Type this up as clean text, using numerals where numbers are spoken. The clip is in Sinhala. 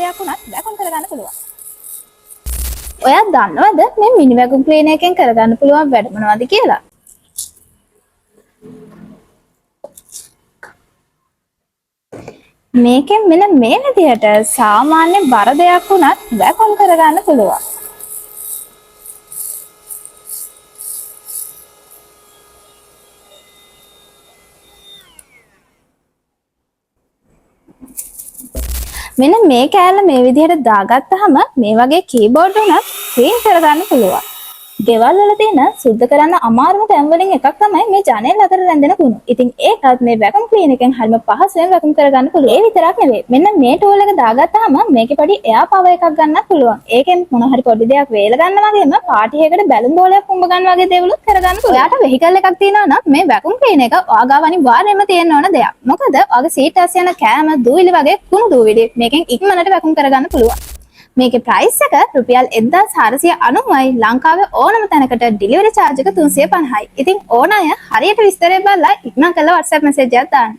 දෙයක් උනත් වැකුම් කරගන්න පුළුවන්. ඔයා දන්නවද මේ මිනි වැකුම් ක්ලීනර් එකෙන් කරගන්න පුළුවන් වැඩ මොනවද කියලා? මේකෙන් මෙන්න මේ විදිහට සාමාන්‍ය බර දෙයක් උනත් වැකුම් කරගන්න පුළුවන්. මෙන්න මේ කෑල්ල මේ විදිහට දාගත්තාම මේ වගේ කීබෝඩ් උනත් ක්ලීන් කරගන්න පුළුවන්. ගෙවල් වල තියෙන සුද්ධ කරන්න අමාරුම තැන් වලින් එකක් තමයි මේ ජනෙල් අතර රැඳෙන කුණු. ඉතින් ඒකත් මේ වැකුම් ක්ලීනර් එකෙන් හරිම පහසුවෙන් වැකුම් කරගන්න පුළුවන්. ඒ විතරක් නෙවෙයි. මෙන්න මේ ටූල් එක දාගත්තාම මේකේ පොඩි එයා පවර් එකක් ගන්නත් පුළුවන්. ඒකෙන් මොන හරි පොඩි දෙයක් වේල ගන්න වගේම පාටි එකකට බැලුම් බෝලයක් උඹ ගන්න වගේ දේවලුත් කරගන්න පුළුවන්. ඔයාට වෙහිකල් එකක් තියෙනවා නම් මේ වැකුම් ක්ලීනර් එක ඔයාගාව අනිවාර්යයෙන්ම තියෙන්න ඕන දෙයක්. මොකද ඔයාගේ සීට් ඇස් යන කෑම දූවිලි වගේ කුණු දූවිලි මේකෙන් ඉක්මනට වැකුම් කරගන්න පුළුවන්. මේකේ ප්‍රයිස් එක රුපියල් 1490යි. ලංකාවේ ඕනම තැනකට ඩෙලිවරි charge එක 350යි. ඉතින් ඕන අය හරියට විස්තරය බලලා ඉක්මන් කරලා WhatsApp message එකක් දාන්න.